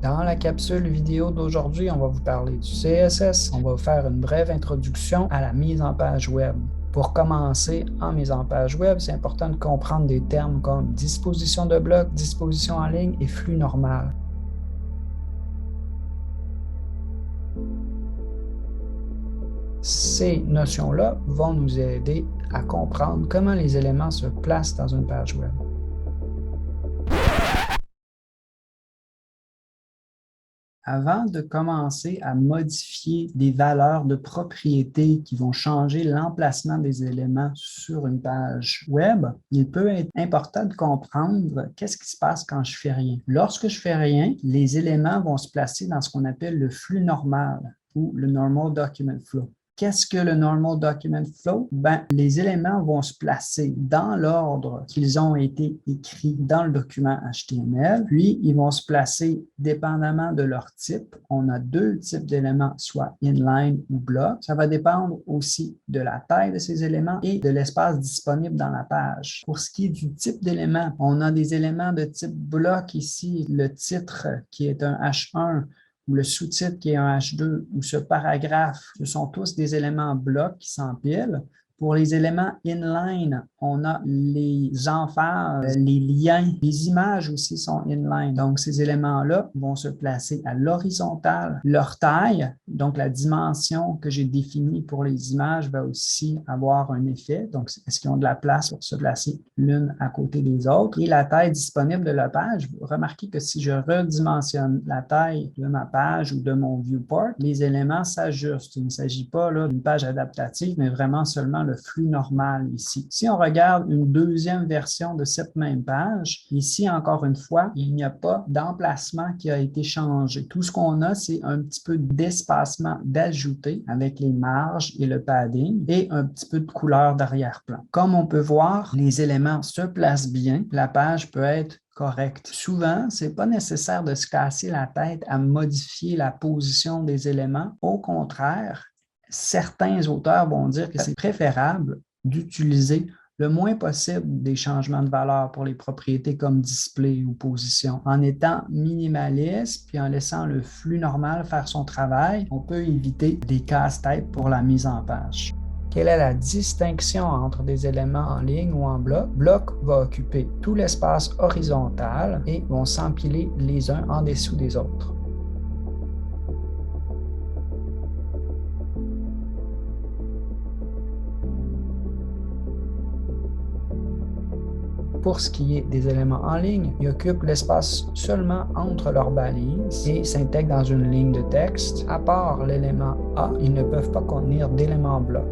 Dans la capsule vidéo d'aujourd'hui, on va vous parler du CSS. On va vous faire une brève introduction à la mise en page web. Pour commencer en mise en page web, c'est important de comprendre des termes comme disposition de bloc, disposition en ligne et flux normal. Ces notions-là vont nous aider à comprendre comment les éléments se placent dans une page web. Avant de commencer à modifier des valeurs de propriété qui vont changer l'emplacement des éléments sur une page web, il peut être important de comprendre qu'est-ce qui se passe quand je fais rien. Lorsque je fais rien, les éléments vont se placer dans ce qu'on appelle le flux normal ou le Normal Document Flow. Qu'est-ce que le Normal Document Flow? Les éléments vont se placer dans l'ordre qu'ils ont été écrits dans le document HTML, puis ils vont se placer dépendamment de leur type. On a deux types d'éléments, soit inline ou bloc. Ça va dépendre aussi de la taille de ces éléments et de l'espace disponible dans la page. Pour ce qui est du type d'élément, on a des éléments de type bloc ici, le titre qui est un H1, ou le sous-titre qui est un H2, ou ce paragraphe, ce sont tous des éléments blocs qui s'empilent. Pour les éléments inline, on a les emphases, les liens, les images aussi sont inline. Donc, ces éléments-là vont se placer à l'horizontale. Leur taille, donc la dimension que j'ai définie pour les images, va aussi avoir un effet. Donc, est-ce qu'ils ont de la place pour se placer l'une à côté des autres? Et la taille disponible de la page, vous remarquez que si je redimensionne la taille de ma page ou de mon viewport, les éléments s'ajustent. Il ne s'agit pas d'une page adaptative, mais vraiment seulement le flux normal ici. Si on regarde une deuxième version de cette même page, ici, encore une fois, il n'y a pas d'emplacement qui a été changé. Tout ce qu'on a, c'est un petit peu d'espacement d'ajouter avec les marges et le padding et un petit peu de couleur d'arrière-plan. Comme on peut voir, les éléments se placent bien. La page peut être correct. Souvent, ce n'est pas nécessaire de se casser la tête à modifier la position des éléments. Au contraire, certains auteurs vont dire que c'est préférable d'utiliser le moins possible des changements de valeur pour les propriétés comme display ou position. En étant minimaliste puis en laissant le flux normal faire son travail, on peut éviter des casse-têtes pour la mise en page. Quelle est la distinction entre des éléments en ligne ou en bloc? Bloc va occuper tout l'espace horizontal et vont s'empiler les uns en dessous des autres. Pour ce qui est des éléments en ligne, ils occupent l'espace seulement entre leurs balises et s'intègrent dans une ligne de texte. À part l'élément A, ils ne peuvent pas contenir d'éléments blocs.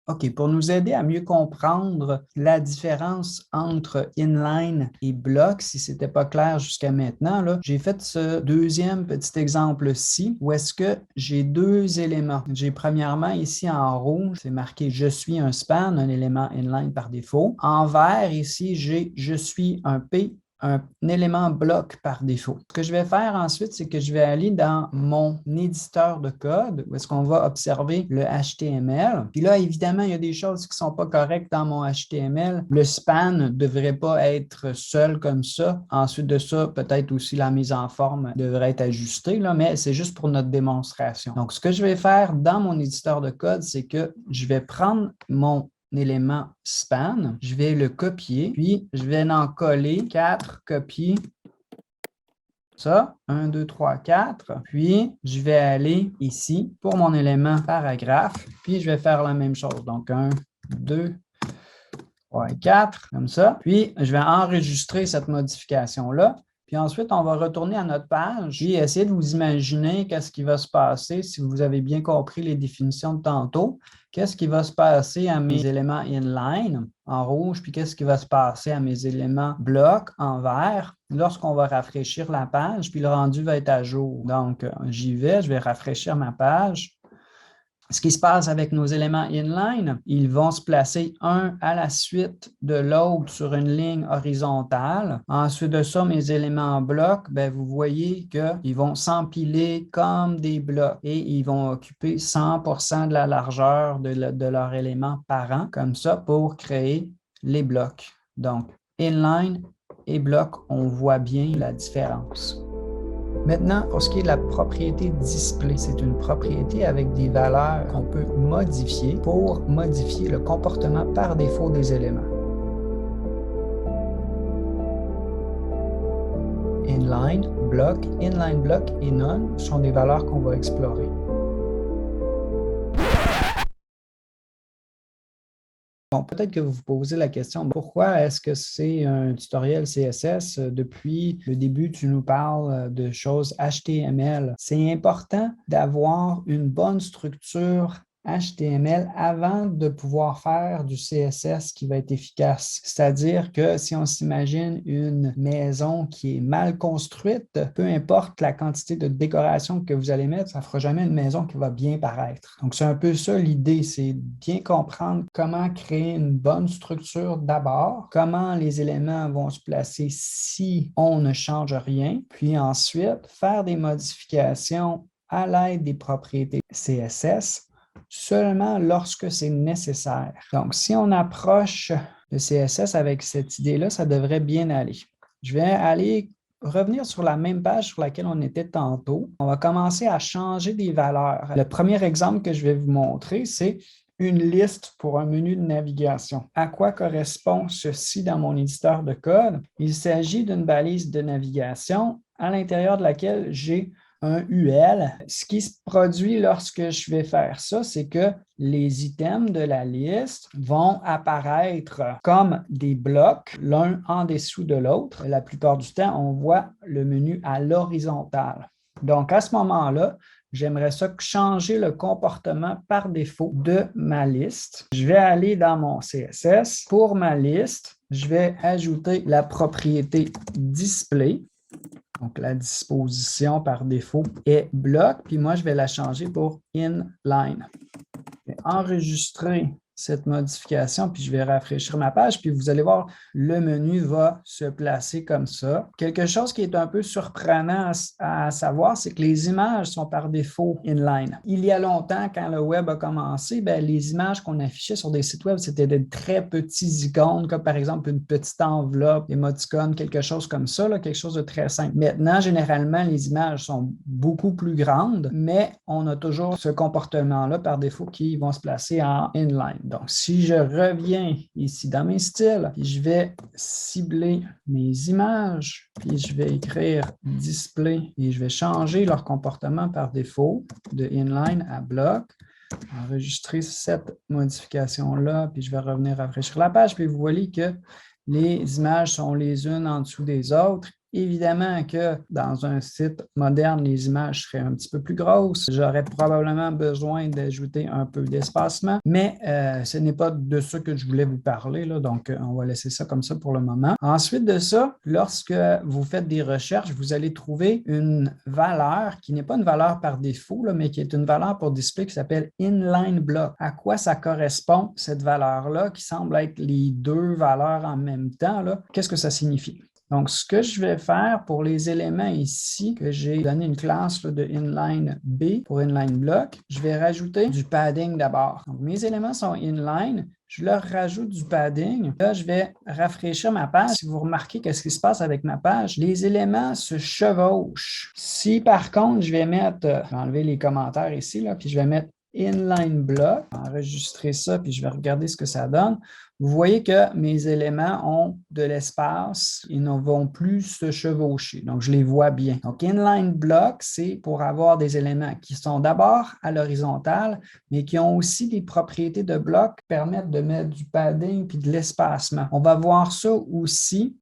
OK, pour nous aider à mieux comprendre la différence entre inline et bloc, si ce n'était pas clair jusqu'à maintenant, j'ai fait ce deuxième petit exemple-ci où est-ce que j'ai deux éléments. J'ai premièrement ici en rouge, c'est marqué « Je suis un span », un élément inline par défaut. En vert, ici, j'ai « Je suis un P », un élément bloc par défaut. Ce que je vais faire ensuite, c'est que je vais aller dans mon éditeur de code où est-ce qu'on va observer le HTML. Puis là, évidemment, il y a des choses qui ne sont pas correctes dans mon HTML. Le span ne devrait pas être seul comme ça. Ensuite de ça, peut-être aussi la mise en forme devrait être ajustée, mais c'est juste pour notre démonstration. Donc, ce que je vais faire dans mon éditeur de code, c'est que je vais prendre mon élément span, je vais le copier, puis je vais en coller 4 copies. Ça, 1, 2, 3, 4. Puis, je vais aller ici pour mon élément paragraphe, puis je vais faire la même chose. Donc, 1, 2, 3 et 4, comme ça. Puis, je vais enregistrer cette modification-là. Puis ensuite, on va retourner à notre page puis essayer de vous imaginer qu'est-ce qui va se passer si vous avez bien compris les définitions de tantôt. Qu'est-ce qui va se passer à mes éléments inline en rouge, puis qu'est-ce qui va se passer à mes éléments blocs en vert lorsqu'on va rafraîchir la page, puis le rendu va être à jour. Donc, j'y vais, je vais rafraîchir ma page. Ce qui se passe avec nos éléments inline, ils vont se placer un à la suite de l'autre sur une ligne horizontale. Ensuite de ça, mes éléments en bloc, vous voyez qu'ils vont s'empiler comme des blocs et ils vont occuper 100% de la largeur de leur élément parent, comme ça, pour créer les blocs. Donc, inline et bloc, on voit bien la différence. Maintenant, pour ce qui est de la propriété display, c'est une propriété avec des valeurs qu'on peut modifier pour modifier le comportement par défaut des éléments. Inline block et none sont des valeurs qu'on va explorer. Bon, peut-être que vous vous posez la question, pourquoi est-ce que c'est un tutoriel CSS? Depuis le début, tu nous parles de choses HTML. C'est important d'avoir une bonne structure HTML avant de pouvoir faire du CSS qui va être efficace. C'est-à-dire que si on s'imagine une maison qui est mal construite, peu importe la quantité de décoration que vous allez mettre, ça ne fera jamais une maison qui va bien paraître. Donc, c'est un peu ça l'idée, c'est bien comprendre comment créer une bonne structure d'abord, comment les éléments vont se placer si on ne change rien, puis ensuite faire des modifications à l'aide des propriétés CSS seulement lorsque c'est nécessaire. Donc, si on approche le CSS avec cette idée-là, ça devrait bien aller. Je vais aller revenir sur la même page sur laquelle on était tantôt. On va commencer à changer des valeurs. Le premier exemple que je vais vous montrer, c'est une liste pour un menu de navigation. À quoi correspond ceci dans mon éditeur de code? Il s'agit d'une balise de navigation à l'intérieur de laquelle j'ai un UL. Ce qui se produit lorsque je vais faire ça, c'est que les items de la liste vont apparaître comme des blocs, l'un en dessous de l'autre. La plupart du temps, on voit le menu à l'horizontale. Donc, à ce moment-là, j'aimerais ça changer le comportement par défaut de ma liste. Je vais aller dans mon CSS. Pour ma liste, je vais ajouter la propriété display. Donc, la disposition par défaut est bloc, puis moi, je vais la changer pour inline. Je vais enregistrer cette modification, puis je vais rafraîchir ma page, puis vous allez voir, le menu va se placer comme ça. Quelque chose qui est un peu surprenant à savoir, c'est que les images sont par défaut inline. Il y a longtemps, quand le web a commencé, les images qu'on affichait sur des sites web, c'était de très petits icônes, comme par exemple une petite enveloppe, émoticône, quelque chose comme ça, là, quelque chose de très simple. Maintenant, généralement, les images sont beaucoup plus grandes, mais on a toujours ce comportement-là par défaut qui vont se placer en inline. Donc, si je reviens ici dans mes styles, puis je vais cibler mes images, puis je vais écrire display et je vais changer leur comportement par défaut de inline à bloc, enregistrer cette modification-là, puis je vais revenir rafraîchir la page, puis vous voyez que les images sont les unes en dessous des autres. Évidemment que dans un site moderne, les images seraient un petit peu plus grosses. J'aurais probablement besoin d'ajouter un peu d'espacement, mais ce n'est pas de ça que je voulais vous parler, là, donc on va laisser ça comme ça pour le moment. Ensuite de ça, lorsque vous faites des recherches, vous allez trouver une valeur qui n'est pas une valeur par défaut, là, mais qui est une valeur pour display qui s'appelle inline block. À quoi ça correspond, cette valeur-là, qui semble être les deux valeurs en même temps, là? Qu'est-ce que ça signifie? Donc, ce que je vais faire pour les éléments ici, que j'ai donné une classe là, de inline B pour inline block, je vais rajouter du padding d'abord. Donc, mes éléments sont inline, je leur rajoute du padding. Là, je vais rafraîchir ma page. Si vous remarquez qu'est-ce qui se passe avec ma page, les éléments se chevauchent. Si par contre, je vais mettre, je vais enlever les commentaires ici, là, puis je vais mettre inline block, enregistrer ça, puis je vais regarder ce que ça donne. Vous voyez que mes éléments ont de l'espace, ils ne vont plus se chevaucher. Donc, je les vois bien. Donc, inline block, c'est pour avoir des éléments qui sont d'abord à l'horizontale, mais qui ont aussi des propriétés de bloc qui permettent de mettre du padding puis de l'espacement. On va voir ça aussi.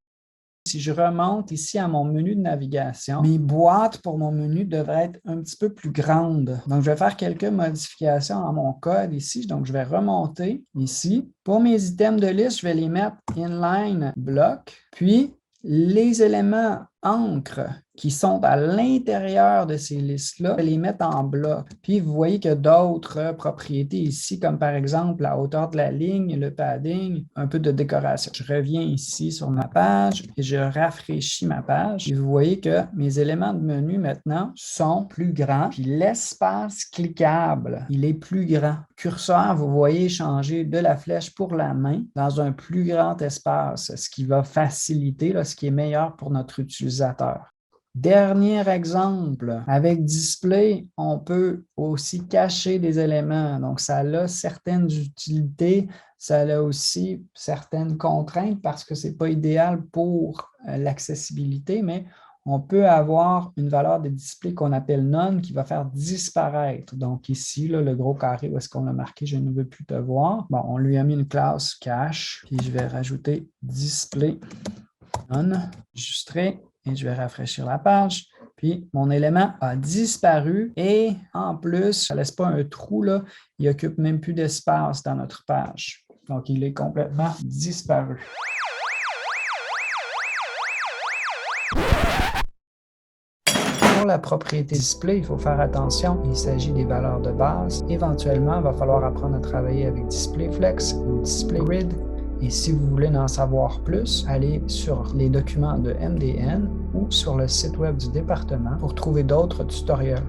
Si je remonte ici à mon menu de navigation, mes boîtes pour mon menu devraient être un petit peu plus grandes. Donc, je vais faire quelques modifications à mon code ici. Donc, je vais remonter ici. Pour mes items de liste, je vais les mettre inline block. Puis, les éléments encre qui sont à l'intérieur de ces listes-là, les mettre en bloc. Puis, vous voyez qu'il y a d'autres propriétés ici, comme par exemple la hauteur de la ligne, le padding, un peu de décoration. Je reviens ici sur ma page et je rafraîchis ma page. Et vous voyez que mes éléments de menu maintenant sont plus grands. Puis, l'espace cliquable, il est plus grand. Curseur, vous voyez changer de la flèche pour la main dans un plus grand espace, ce qui va faciliter, ce qui est meilleur pour notre utilisateur. Dernier exemple, avec Display, on peut aussi cacher des éléments. Donc, ça a certaines utilités, ça a aussi certaines contraintes parce que ce n'est pas idéal pour l'accessibilité, mais on peut avoir une valeur de display qu'on appelle none qui va faire disparaître. Donc ici, là, le gros carré où est-ce qu'on a marqué « Je ne veux plus te voir ». Bon, on lui a mis une classe cache, puis je vais rajouter display none, enregistrer. Et je vais rafraîchir la page. Puis, mon élément a disparu et en plus, ça ne laisse pas un trou, là, il n'occupe même plus d'espace dans notre page. Donc, il est complètement disparu. Pour la propriété display, il faut faire attention. Il s'agit des valeurs de base. Éventuellement, il va falloir apprendre à travailler avec DisplayFlex ou DisplayGrid. Et si vous voulez en savoir plus, allez sur les documents de MDN ou sur le site web du département pour trouver d'autres tutoriels.